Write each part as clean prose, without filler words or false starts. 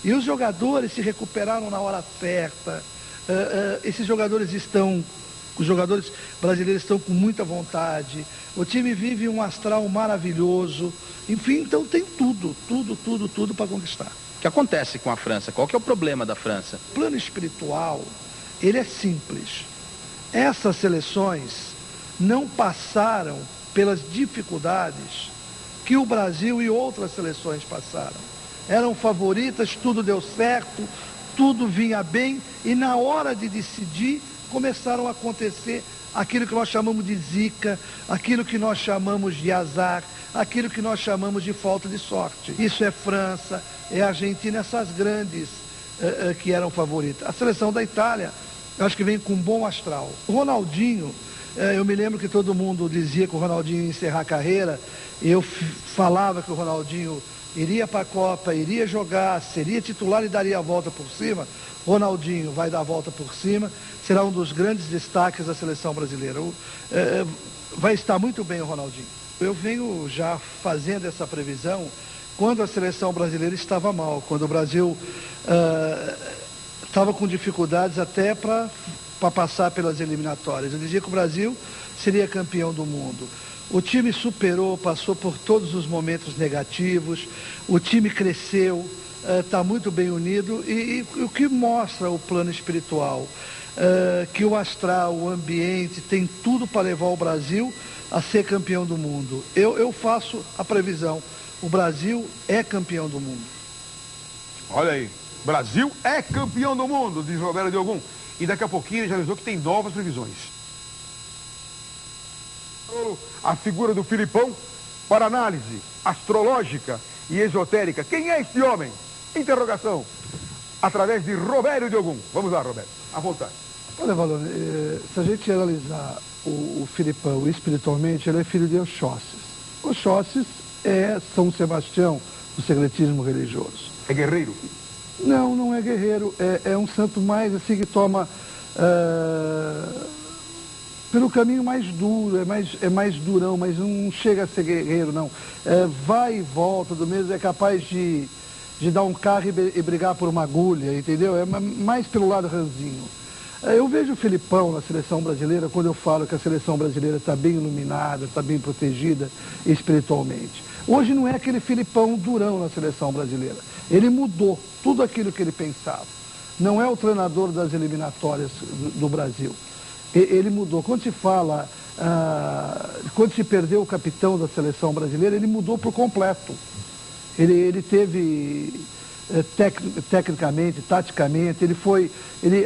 E os jogadores se recuperaram na hora certa. Os jogadores brasileiros estão com muita vontade. O time vive um astral maravilhoso. Enfim, então tem tudo para conquistar. O que acontece com a França? Qual que é o problema da França? O plano espiritual, ele é simples. Essas seleções não passaram pelas dificuldades que o Brasil e outras seleções passaram. Eram favoritas, tudo deu certo, tudo vinha bem, e na hora de decidir começaram a acontecer aquilo que nós chamamos de zica, aquilo que nós chamamos de azar, aquilo que nós chamamos de falta de sorte. Isso é França, é Argentina, essas grandes que eram favoritas. A seleção da Itália, eu acho que vem com um bom astral. O Ronaldinho, eu me lembro que todo mundo dizia que o Ronaldinho ia encerrar a carreira. Eu falava que o Ronaldinho iria para a Copa, iria jogar, seria titular e daria a volta por cima. Ronaldinho vai dar a volta por cima, será um dos grandes destaques da seleção brasileira. Vai estar muito bem o Ronaldinho. Eu venho já fazendo essa previsão quando a seleção brasileira estava mal, quando o Brasil estava com dificuldades até para passar pelas eliminatórias. Eu dizia que o Brasil seria campeão do mundo. O time superou, passou por todos os momentos negativos, o time cresceu, está muito bem unido, e o que mostra o plano espiritual, que o astral, o ambiente, tem tudo para levar o Brasil a ser campeão do mundo. Eu faço a previsão, o Brasil é campeão do mundo. Olha aí, Brasil é campeão do mundo, diz Roberto Diogum. E daqui a pouquinho ele já avisou que tem novas previsões. A figura do Filipão para análise astrológica e esotérica. Quem é este homem? Interrogação. Através de Roberto Diogum. Vamos lá, Roberto. À vontade. Olha, Valone, se a gente analisar o Filipão espiritualmente, ele é filho de Oxóssis. Oxóssis é São Sebastião do secretismo religioso. É guerreiro? Não, não é guerreiro. É um santo mais assim que toma pelo caminho mais duro, é mais durão, mas não chega a ser guerreiro, não. Vai e volta do mesmo, é capaz de dar um carro e brigar por uma agulha, entendeu? É mais pelo lado ranzinho. Eu vejo o Filipão na seleção brasileira, quando eu falo que a seleção brasileira está bem iluminada, está bem protegida espiritualmente. Hoje não é aquele Filipão durão na seleção brasileira. Ele mudou tudo aquilo que ele pensava. Não é o treinador das eliminatórias do Brasil. Ele mudou. Quando se fala, quando se perdeu o capitão da seleção brasileira, ele mudou por completo. Ele teve, tecnicamente, taticamente,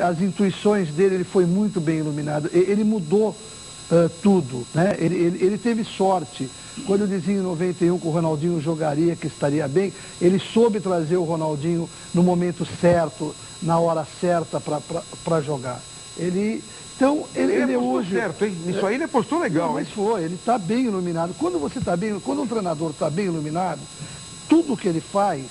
as intuições dele, ele foi muito bem iluminado. Ele mudou tudo, né? Ele teve sorte. Quando eu dizia em 91 que o Ronaldinho jogaria, que estaria bem, ele soube trazer o Ronaldinho no momento certo, na hora certa para jogar. Então, ele hoje... certo, hein? Isso aí ele apostou legal, mas foi, ele está bem iluminado. Quando um treinador está bem iluminado, tudo que ele faz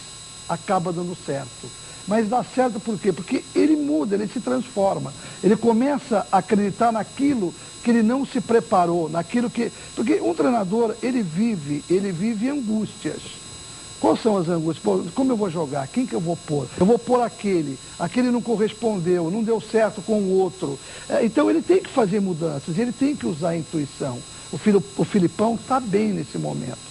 acaba dando certo. Mas dá certo por quê? Porque ele muda, ele se transforma. Ele começa a acreditar naquilo que ele não se preparou, naquilo que... Porque um treinador, ele vive angústias. Quais são as angústias? Pô, como eu vou jogar? Quem que eu vou pôr? Eu vou pôr aquele não correspondeu, não deu certo com o outro. Então ele tem que fazer mudanças, ele tem que usar a intuição. O Filipão está bem nesse momento.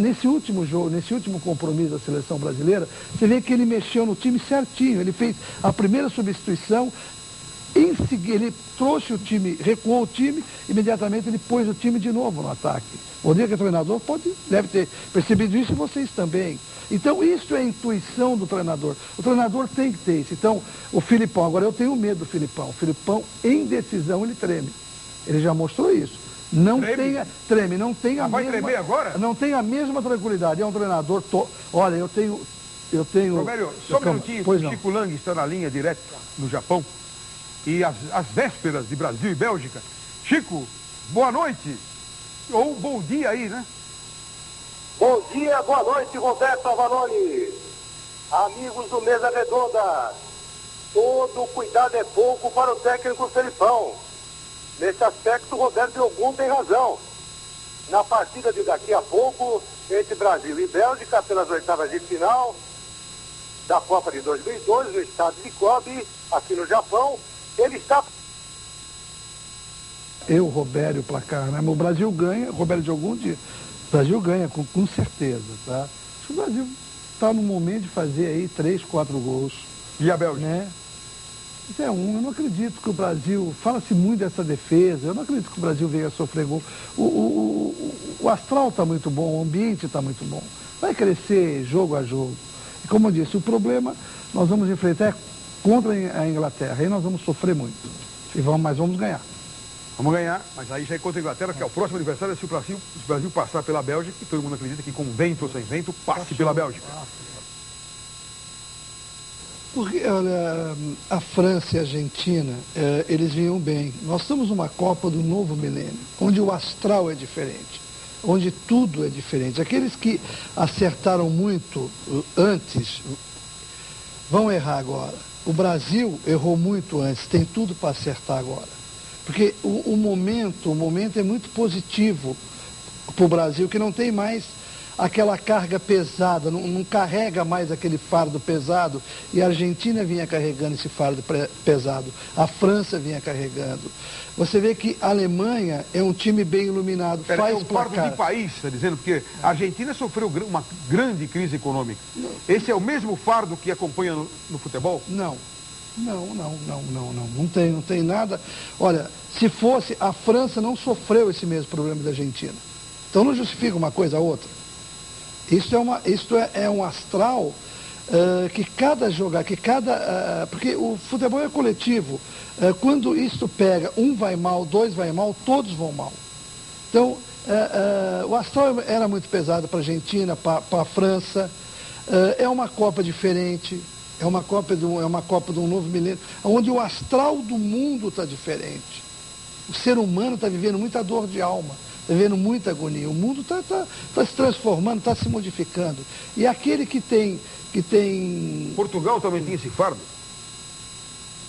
Nesse último jogo, nesse último compromisso da seleção brasileira, você vê que ele mexeu no time certinho, ele fez a primeira substituição, em seguida ele trouxe o time, recuou o time, imediatamente ele pôs o time de novo no ataque. O dia que o treinador deve ter percebido isso, e vocês também. Então isso é a intuição do treinador. O treinador tem que ter isso. Então o Filipão, agora eu tenho medo do Filipão. O Filipão, em decisão, ele treme. Ele já mostrou isso. Treme, não tem a vai tremer agora? Não tem a mesma tranquilidade. É um treinador... Olha, eu tenho... Roberto, só um minutinho, o Chico Lang está na linha direto no Japão. E as vésperas de Brasil e Bélgica. Chico, boa noite. Ou bom dia aí, né? Bom dia, boa noite, Roberto Avalone. Amigos do Mesa Redonda. Todo cuidado é pouco para o técnico Felipão. Nesse aspecto, o Roberto Diogum tem razão. Na partida de daqui a pouco, entre Brasil e Bélgica, pelas oitavas de final, da Copa de 2002, no estado de Kobe, aqui no Japão. Ele está... Robério, placar, né? Mas o Brasil ganha, Robério de algum dia, o Brasil ganha com certeza, tá? Acho que o Brasil está no momento de fazer aí 3, 4 gols. E a Bélgica? Né? Isso é eu não acredito que o Brasil, fala-se muito dessa defesa, eu não acredito que o Brasil venha a sofrer gol. O astral está muito bom, o ambiente está muito bom. Vai crescer jogo a jogo. E como eu disse, o problema nós vamos enfrentar contra a Inglaterra, aí nós vamos sofrer muito. Mas vamos ganhar. Vamos ganhar, mas aí já é contra a Inglaterra, que é o próximo adversário, se o Brasil passar pela Bélgica, e todo mundo acredita que com vento ou sem vento, passe pela Bélgica. Porque, olha, a França e a Argentina, eles vinham bem. Nós estamos numa Copa do novo milênio, onde o astral é diferente, onde tudo é diferente. Aqueles que acertaram muito antes vão errar agora. O Brasil errou muito antes, tem tudo para acertar agora. Porque o momento é muito positivo para o Brasil, que não tem mais aquela carga pesada, não carrega mais aquele fardo pesado, e a Argentina vinha carregando esse fardo pesado, a França vinha carregando. Você vê que a Alemanha é um time bem iluminado, faz é um fardo de país, está dizendo, porque a Argentina sofreu uma grande crise econômica. Não. Esse é o mesmo fardo que acompanha no futebol? Não tem nada. Olha, se fosse, a França não sofreu esse mesmo problema da Argentina. Então não justifica uma coisa a outra. Isto é um astral que cada jogar, porque o futebol é coletivo. Quando isto pega, um vai mal, dois vai mal, todos vão mal. Então, o astral era muito pesado para a Argentina, para a França. É uma Copa diferente, é uma Copa de um novo milênio, onde o astral do mundo está diferente. O ser humano está vivendo muita dor de alma. Está vendo muita agonia. O mundo está se transformando, está se modificando. E aquele que tem... Portugal também tinha esse fardo?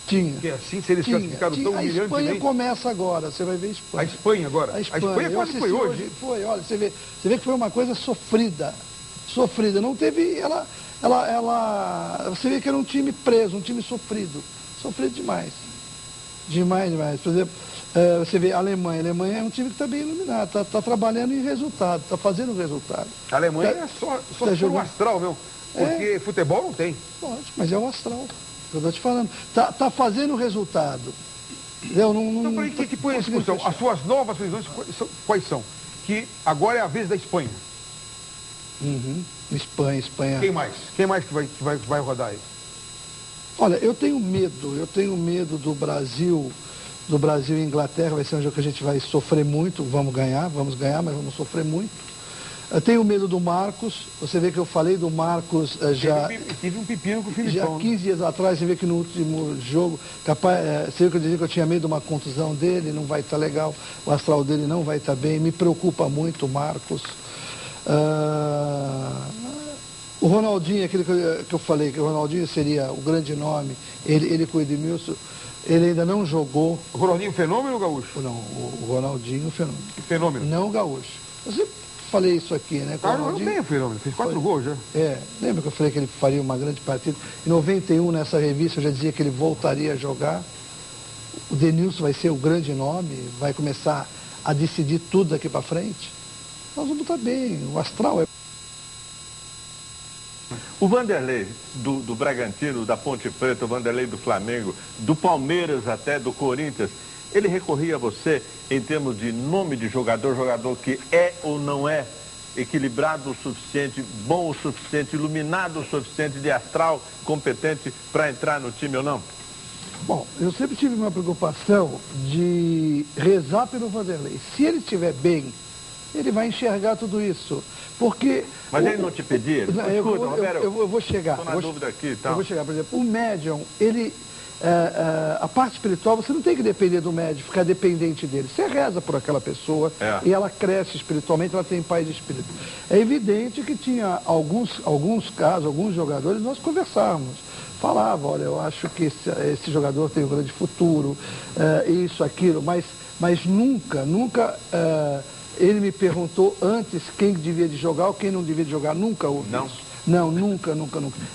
Tinha. Porque assim, se eles classificaram tão humilhantemente... A Espanha começa agora, você vai ver a Espanha. A Espanha agora? A Espanha quase foi hoje. Foi, olha, você vê que foi uma coisa sofrida. Não teve... Você vê que era um time preso, um time sofrido. Sofrido demais. Demais. Por exemplo... você vê a Alemanha é um time que está bem iluminado, está trabalhando em resultado, está fazendo resultado. A Alemanha é só o astral, meu, porque futebol não tem. Lógico, mas é o astral, eu estou te falando. Está fazendo resultado. Então, por aí que põe a discussão. As suas novas previsões quais são? Que agora é a vez da Espanha. Espanha. Quem mais? Quem mais que vai rodar aí? Olha, eu tenho medo do Brasil e Inglaterra. Vai ser um jogo que a gente vai sofrer muito. Vamos ganhar, mas vamos sofrer muito. Eu tenho medo do Marcos. Você vê que eu falei do Marcos já... Tive um pepino com o Filipão. Já 15 dias atrás, você vê que no último jogo, você viu que eu dizia que eu tinha medo de uma contusão dele, não vai estar legal, o astral dele não vai estar bem, me preocupa muito o Marcos. O Ronaldinho, aquele que eu falei, que o Ronaldinho seria o grande nome, ele com o Edmilson, ele ainda não jogou. O Ronaldinho fenômeno ou gaúcho? Não, o Ronaldinho fenômeno. Que fenômeno? Não gaúcho. Eu sempre falei isso aqui, né? Não tem fenômeno, fez 4 gols já. Lembra que eu falei que ele faria uma grande partida? Em 91, nessa revista, eu já dizia que ele voltaria a jogar. O Denilson vai ser o grande nome, vai começar a decidir tudo daqui para frente. Nós vamos estar bem, o astral é... O Vanderlei do Bragantino, da Ponte Preta, o Vanderlei do Flamengo, do Palmeiras até, do Corinthians, ele recorria a você em termos de nome de jogador que é ou não é equilibrado o suficiente, bom o suficiente, iluminado o suficiente, de astral, competente para entrar no time ou não? Bom, eu sempre tive uma preocupação de rezar pelo Vanderlei. Se ele estiver bem, ele vai enxergar tudo isso. Porque... Mas ele não te pedia? Escuta, Roberto, eu vou chegar. Estou na dúvida aqui e tal. Eu vou chegar, por exemplo, o médium, ele... a parte espiritual, você não tem que depender do médium, ficar dependente dele. Você reza por aquela pessoa e ela cresce espiritualmente, ela tem paz de espírito. É evidente que tinha alguns casos, alguns jogadores, nós conversávamos. Falava, olha, eu acho que esse jogador tem um grande futuro, isso, aquilo, mas nunca ele me perguntou antes quem devia de jogar ou quem não devia de jogar. Nunca houve isso. Não, nunca.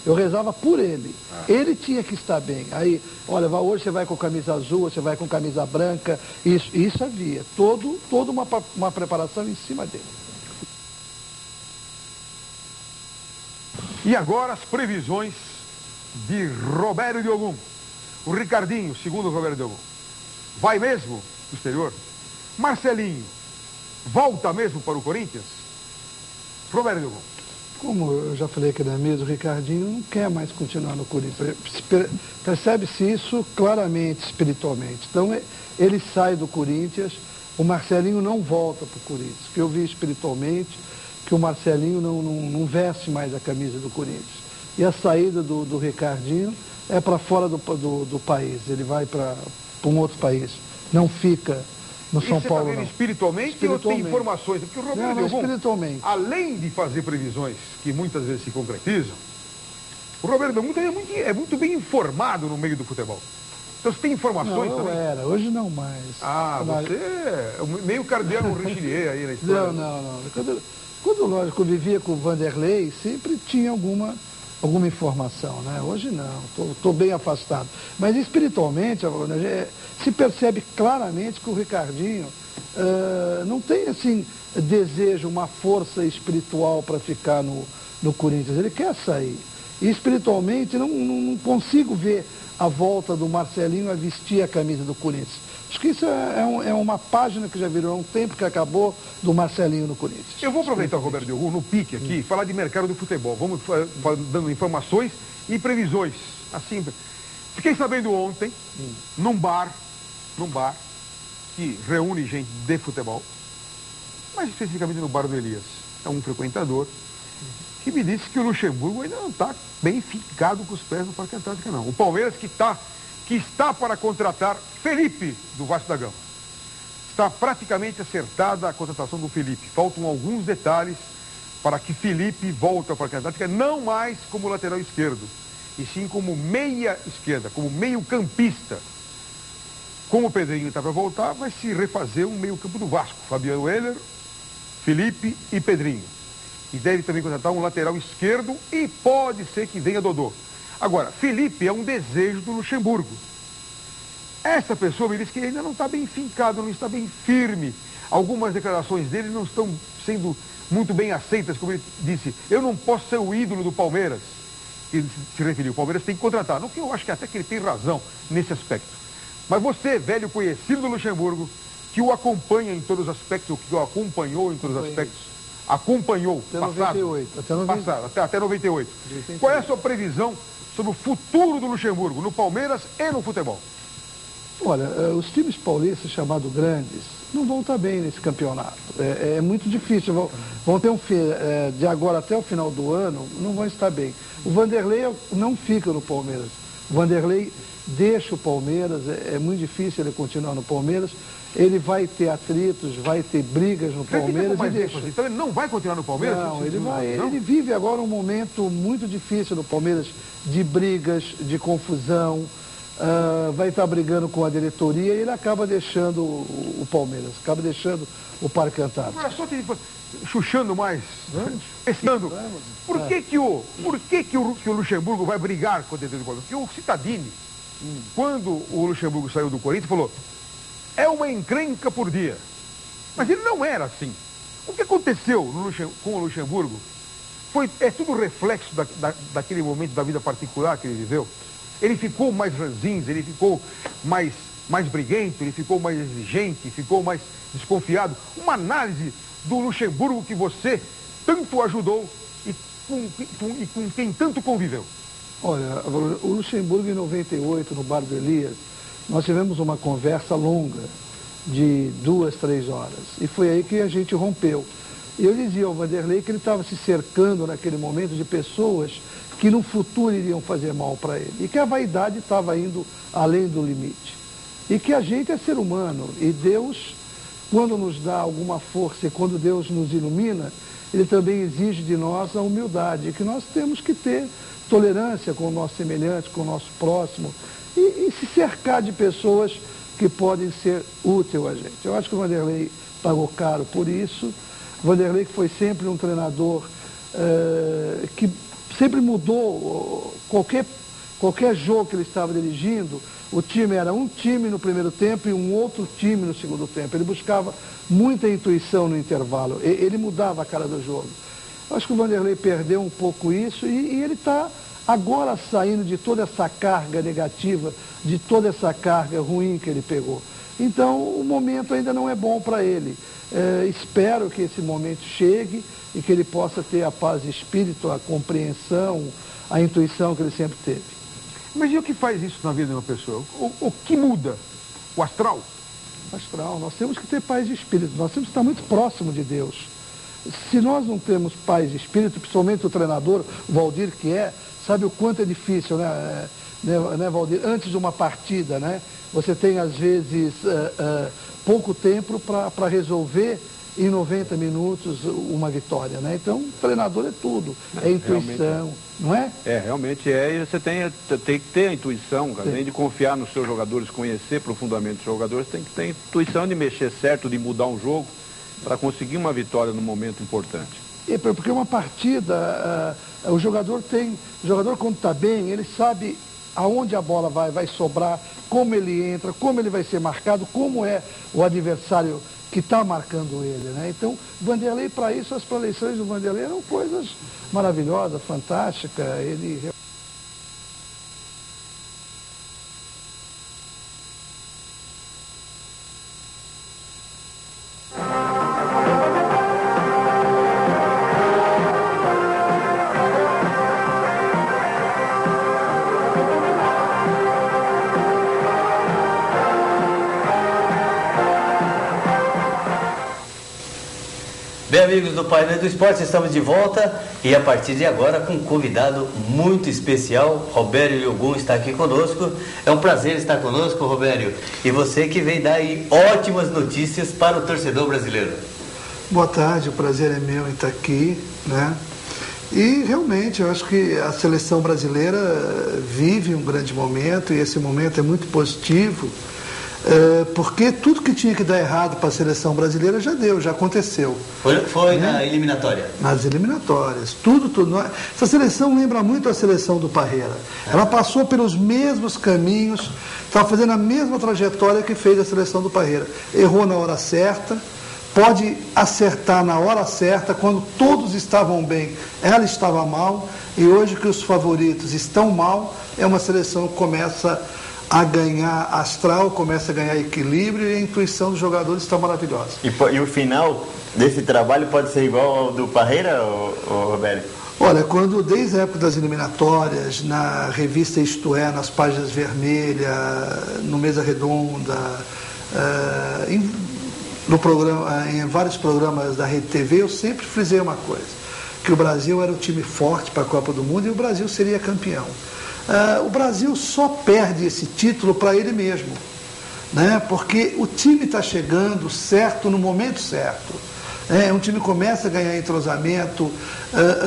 Eu rezava por ele. Ele tinha que estar bem. Aí, olha, hoje você vai com camisa azul, você vai com camisa branca. Isso havia. Toda uma preparação em cima dele. E agora as previsões de Roberto Diogum. O Ricardinho, segundo o Roberto Diogum, vai mesmo pro exterior? Marcelinho, volta mesmo para o Corinthians? Roberto Diogum. Como eu já falei aqui na mesa, o Ricardinho não quer mais continuar no Corinthians. Percebe-se isso claramente, espiritualmente. Então, ele sai do Corinthians, o Marcelinho não volta para o Corinthians. Que eu vi espiritualmente que o Marcelinho não veste mais a camisa do Corinthians. E a saída do Ricardinho é para fora do país. Ele vai para um outro país. Não fica no São Paulo, não. Espiritualmente ou tem informações? Porque o Roberto Diogum, espiritualmente. Além de fazer previsões que muitas vezes se concretizam, o Roberto Diogum é muito bem informado no meio do futebol. Então você tem informações não, também? Era, hoje não mais. Você é meio cardeal Richelieu aí na história. Não. Quando lógico, eu vivia com o Vanderlei, sempre tinha alguma informação, né? Hoje não, estou bem afastado. Mas espiritualmente, se percebe claramente que o Ricardinho não tem, assim, desejo, uma força espiritual para ficar no Corinthians. Ele quer sair. E espiritualmente, não consigo ver a volta do Marcelinho a vestir a camisa do Corinthians. Acho que isso é uma página que já virou, um tempo que acabou do Marcelinho no Corinthians. Eu vou aproveitar o Roberto Diogum no pique aqui, falar de mercado do futebol. Vamos dando informações e previsões. Assim, fiquei sabendo ontem, num bar que reúne gente de futebol, mas especificamente no bar do Elias. É um frequentador que me disse que o Luxemburgo ainda não está bem ficado com os pés no Parque Antártica, não. O Palmeiras que está para contratar Felipe do Vasco da Gama. Está praticamente acertada a contratação do Felipe. Faltam alguns detalhes para que Felipe volte ao Parque Antártica, não mais como lateral esquerdo, e sim como meia esquerda, como meio campista. Como o Pedrinho está para voltar, vai se refazer um meio campo do Vasco. Fabiano Heller, Felipe e Pedrinho. E deve também contratar um lateral esquerdo e pode ser que venha Dodô. Agora, Felipe é um desejo do Luxemburgo. Essa pessoa me disse que ainda não está bem fincado, não está bem firme. Algumas declarações dele não estão sendo muito bem aceitas, como ele disse. Eu não posso ser o ídolo do Palmeiras. Ele se referiu, o Palmeiras tem que contratar. No que eu acho que até que ele tem razão nesse aspecto. Mas você, velho conhecido do Luxemburgo, que o acompanha em todos os aspectos, ou que o acompanhou em todos os aspectos, acompanhou, até 98. Até 98. Qual é a sua previsão sobre o futuro do Luxemburgo, no Palmeiras e no futebol? Olha, os times paulistas chamados grandes não vão estar bem nesse campeonato. É muito difícil. Vão ter de agora até o final do ano, não vão estar bem. O Vanderlei não fica no Palmeiras. O Vanderlei deixa o Palmeiras, é muito difícil ele continuar no Palmeiras. Ele vai ter atritos, vai ter brigas no Palmeiras e deixa. Então ele não vai continuar no Palmeiras? Não, ele vive agora um momento muito difícil no Palmeiras, de brigas, de confusão. Vai estar brigando com a diretoria e ele acaba deixando o Palmeiras, acaba deixando o Parque Antártico. Agora, só chuchando mais, esse ano, por que o Luxemburgo vai brigar com a diretoria do Palmeiras? Porque o Cittadini, quando o Luxemburgo saiu do Corinthians, falou, é uma encrenca por dia. Mas ele não era assim. O que aconteceu com o Luxemburgo é tudo reflexo daquele momento da vida particular que ele viveu. Ele ficou mais ranzinza, ele ficou mais briguento, ele ficou mais exigente, ficou mais desconfiado. Uma análise do Luxemburgo que você tanto ajudou e com quem tanto conviveu. Olha, o Luxemburgo em 98, no Bar do Elias, nós tivemos uma conversa longa de 2, 3 horas. E foi aí que a gente rompeu. E eu dizia ao Vanderlei que ele estava se cercando naquele momento de pessoas que no futuro iriam fazer mal para ele. E que a vaidade estava indo além do limite. E que a gente é ser humano. E Deus, quando nos dá alguma força e quando Deus nos ilumina, Ele também exige de nós a humildade. Que nós temos que ter tolerância com o nosso semelhante, com o nosso próximo. E se cercar de pessoas que podem ser úteis a gente. Eu acho que o Vanderlei pagou caro por isso. O Vanderlei que foi sempre um treinador que sempre mudou qualquer jogo que ele estava dirigindo. O time era um time no primeiro tempo e um outro time no segundo tempo. Ele buscava muita intuição no intervalo. Ele mudava a cara do jogo. Eu acho que o Vanderlei perdeu um pouco isso e ele está agora saindo de toda essa carga negativa, de toda essa carga ruim que ele pegou. Então, o momento ainda não é bom para ele. Espero que esse momento chegue e que ele possa ter a paz de espírito, a compreensão, a intuição que ele sempre teve. Mas e o que faz isso na vida de uma pessoa? O que muda? O astral? O astral. Nós temos que ter paz de espírito. Nós temos que estar muito próximo de Deus. Se nós não temos paz de espírito, principalmente o treinador, o Valdir, sabe o quanto é difícil, né, Valdir? Antes de uma partida, né? Você tem, às vezes, pouco tempo para resolver em 90 minutos uma vitória, né? Então, o treinador é tudo, é intuição, não é? Realmente é, e você tem que ter a intuição, além de confiar nos seus jogadores, conhecer profundamente os jogadores, tem que ter intuição de mexer certo, de mudar um jogo, para conseguir uma vitória num momento importante. Porque uma partida, o jogador quando está bem, ele sabe aonde a bola vai sobrar, como ele entra, como ele vai ser marcado, como é o adversário que está marcando ele, né? Então, Vanderlei, para isso, as proleições do Vanderlei eram coisas maravilhosas, fantásticas. Ele... Bem, amigos do Painel do Esporte, estamos de volta e a partir de agora com um convidado muito especial. Robério Liogun está aqui conosco. É um prazer estar conosco, Robério. E você que vem dar aí ótimas notícias para o torcedor brasileiro. Boa tarde, o prazer é meu em estar aqui, né? E realmente eu acho que a seleção brasileira vive um grande momento e esse momento é muito positivo. Porque tudo que tinha que dar errado para a seleção brasileira já deu, já aconteceu. Foi na eliminatória? Nas eliminatórias, tudo. Essa seleção lembra muito a seleção do Parreira. Ela passou pelos mesmos caminhos, estava fazendo a mesma trajetória que fez a seleção do Parreira. Errou na hora certa, pode acertar na hora certa, quando todos estavam bem, ela estava mal, e hoje que os favoritos estão mal, é uma seleção que começa a ganhar astral, começa a ganhar equilíbrio e a intuição dos jogadores está maravilhosa. E o final desse trabalho pode ser igual ao do Parreira, Roberto? Olha, quando desde a época das eliminatórias, na revista Isto É, nas páginas vermelhas, no Mesa Redonda, em vários programas da Rede TV, eu sempre frisei uma coisa, que o Brasil era um time forte para a Copa do Mundo e o Brasil seria campeão. O Brasil só perde esse título para ele mesmo, né? Porque o time está chegando certo no momento certo. Um time começa a ganhar entrosamento.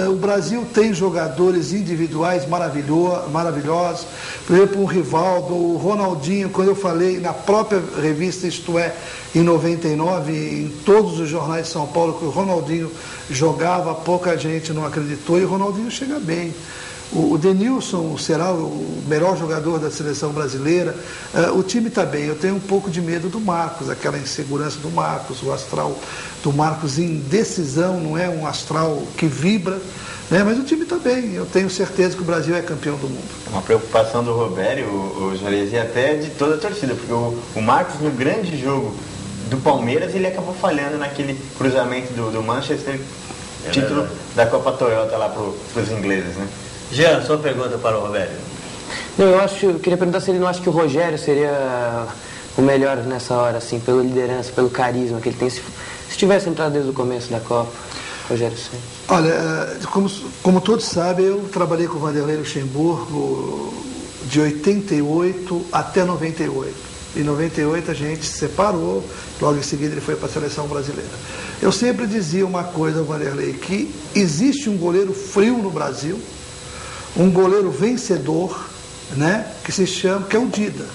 O Brasil tem jogadores individuais maravilhosos. Por exemplo, o Rivaldo, o Ronaldinho, quando eu falei na própria revista Isto É, em 99, em todos os jornais de São Paulo, que o Ronaldinho jogava, pouca gente não acreditou, e o Ronaldinho chega bem. O Denilson será o melhor jogador da seleção brasileira. O time está bem. Eu tenho um pouco de medo do Marcos, aquela insegurança do Marcos, o astral do Marcos em decisão, não é um astral que vibra, né? Mas o time está bem. Eu tenho certeza que o Brasil é campeão do mundo. Uma preocupação do Robério, o Juarez, e até de toda a torcida, porque o Marcos, no grande jogo do Palmeiras, ele acabou falhando naquele cruzamento do Manchester, título da Copa Toyota lá para os ingleses, né? Jean, sua pergunta para o Robério. Não, eu queria perguntar se ele não acha que o Rogério seria o melhor nessa hora, assim, pela liderança, pelo carisma que ele tem. Se tivesse entrado desde o começo da Copa, Rogério Ceni. Olha, como todos sabem, eu trabalhei com o Vanderlei Luxemburgo de 88 até 98. Em 98 a gente se separou, logo em seguida ele foi para a seleção brasileira. Eu sempre dizia uma coisa ao Vanderlei, que existe um goleiro frio no Brasil, um goleiro vencedor, né, que é o Dida.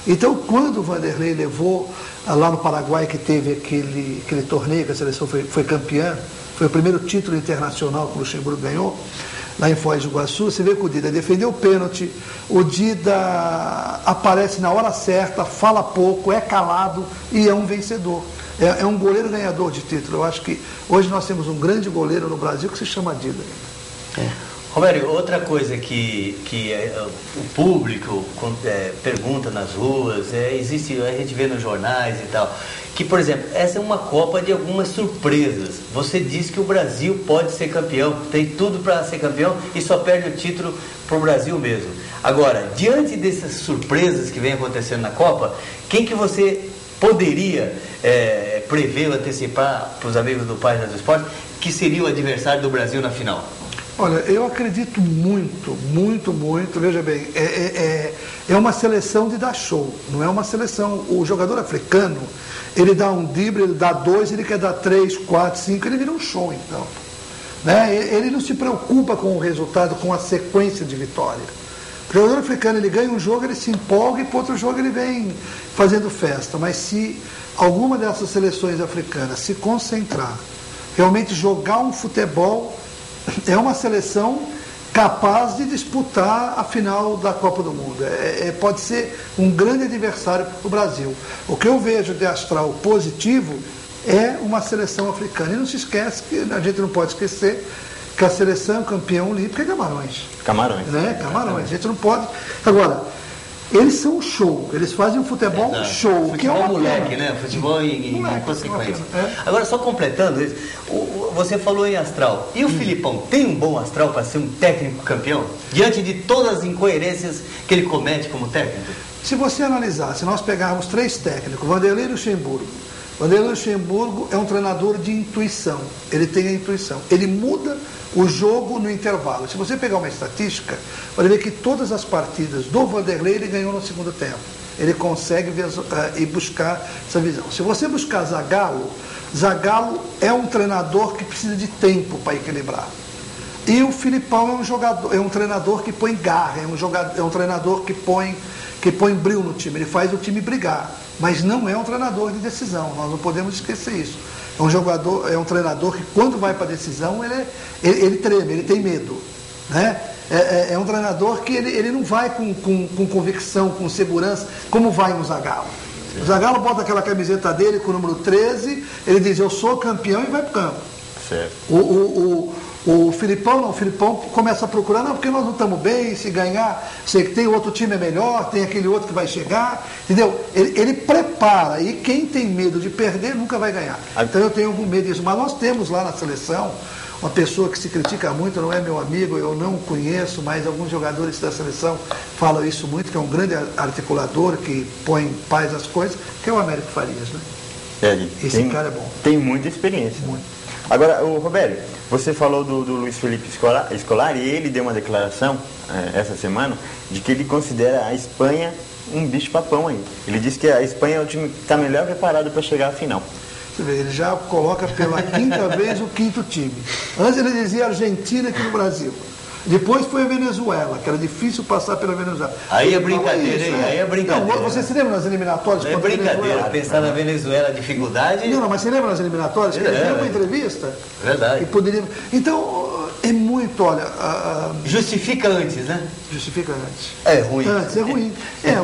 Então, quando o Vanderlei levou lá no Paraguai, que teve aquele torneio, que a seleção foi campeã, foi o primeiro título internacional que o Luxemburgo ganhou, lá em Foz do Iguaçu, você vê que o Dida defendeu o pênalti, o Dida aparece na hora certa, fala pouco, é calado e é um vencedor. É um goleiro ganhador de título. Eu acho que hoje nós temos um grande goleiro no Brasil que se chama Dida. Romério, outra coisa que o público pergunta nas ruas, existe, a gente vê nos jornais e tal, que, por exemplo, essa é uma Copa de algumas surpresas. Você diz que o Brasil pode ser campeão, tem tudo para ser campeão e só perde o título para o Brasil mesmo. Agora, diante dessas surpresas que vem acontecendo na Copa, quem que você poderia prever ou antecipar para os amigos do Páginas do Esporte que seria o adversário do Brasil na final? Olha, eu acredito muito, veja bem, é uma seleção de dar show, não é uma seleção, o jogador africano, ele dá um drible, ele dá 2, ele quer dar 3, 4, 5, ele vira um show então, né? Ele não se preocupa com o resultado, com a sequência de vitória. O jogador africano, ele ganha um jogo, ele se empolga e para outro jogo ele vem fazendo festa, mas se alguma dessas seleções africanas se concentrar, realmente jogar um futebol, é uma seleção capaz de disputar a final da Copa do Mundo. Pode ser um grande adversário para o Brasil. O que eu vejo de astral positivo é uma seleção africana. E não se esquece, que a gente não pode esquecer, que a seleção campeã olímpica é Camarões. Camarões. Né? Camarões. A gente não pode... Agora, eles são um show, eles fazem um futebol show. Futebol que é uma moleque, né? Futebol em consequência. Agora, só completando isso, você falou em astral. E o Filipão tem um bom astral para ser um técnico campeão? Diante de todas as incoerências que ele comete como técnico? Se você analisar, se nós pegarmos 3 técnicos, Vanderlei Luxemburgo. Vanderlei Luxemburgo é um treinador de intuição. Ele tem a intuição. Ele muda o jogo no intervalo. Se você pegar uma estatística, vai ver que todas as partidas do Vanderlei ele ganhou no segundo tempo. Ele consegue ir buscar essa visão. Se você buscar Zagallo é um treinador que precisa de tempo para equilibrar. E o Filipão é um treinador que põe garra, é um treinador que põe brilho no time. Ele faz o time brigar, mas não é um treinador de decisão. Nós não podemos esquecer isso. É um treinador que quando vai para a decisão, ele treme, ele tem medo, né? É um treinador que ele não vai com convicção, com segurança, como vai no Zagallo. O Zagallo bota aquela camiseta dele com o número 13, ele diz, eu sou campeão e vai para o campo. Certo. O Filipão não, o Filipão começa a procurar, não, porque nós não estamos bem, se ganhar, sei que tem outro time é melhor, tem aquele outro que vai chegar, entendeu? Ele prepara, e quem tem medo de perder nunca vai ganhar. Então eu tenho algum medo disso, mas nós temos lá na seleção uma pessoa que se critica muito, não é meu amigo, eu não conheço, mas alguns jogadores da seleção falam isso muito, que é um grande articulador, que põe em paz as coisas, que é o Américo Farias, né? Esse cara é bom. Tem muita experiência. Muito. Agora, Roberto, você falou do Luiz Felipe Scolari e ele deu uma declaração essa semana de que ele considera a Espanha um bicho-papão aí. Ele disse que a Espanha é o time que está melhor preparado para chegar à final. Você vê, ele já coloca pela 5ª vez o 5º time. Antes ele dizia Argentina aqui no Brasil. Depois foi a Venezuela, que era difícil passar pela Venezuela. Aí é brincadeira, hein? Aí é brincadeira. Não, você se lembra nas eliminatórias? Não é brincadeira, pensar na Venezuela, a dificuldade... Não, mas você lembra nas eliminatórias? Que ele deu uma entrevista? Verdade. Que poderia... Então, é muito, olha... Justifica antes, né? Justifica antes. É ruim. Antes, é ruim.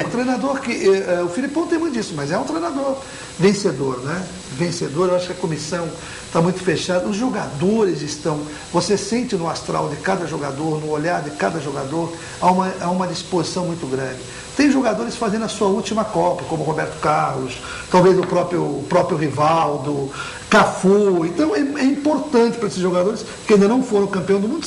O treinador que... o Filipão tem muito disso, mas é um treinador vencedor, né? Vencedor, eu acho que a comissão está muito fechada. Os jogadores estão... Você sente no astral de cada jogador, no olhar de cada jogador, há uma disposição muito grande. Tem jogadores fazendo a sua última Copa, como Roberto Carlos, talvez o próprio Rivaldo, Cafu. Então é importante para esses jogadores que ainda não foram campeão do mundo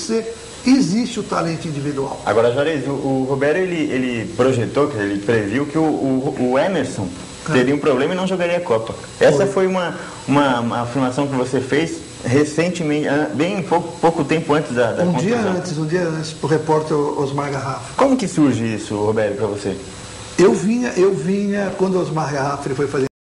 existe o talento individual. Agora, Juarez, o Roberto ele projetou, ele previu que o Emerson teria um problema e não jogaria a Copa. Essa foi uma afirmação que você fez recentemente, bem pouco tempo antes da um dia antes, para o repórter Osmar Garrafa. Como que surge isso, Roberto, para você? Eu vinha, quando o Osmar Garrafa foi fazer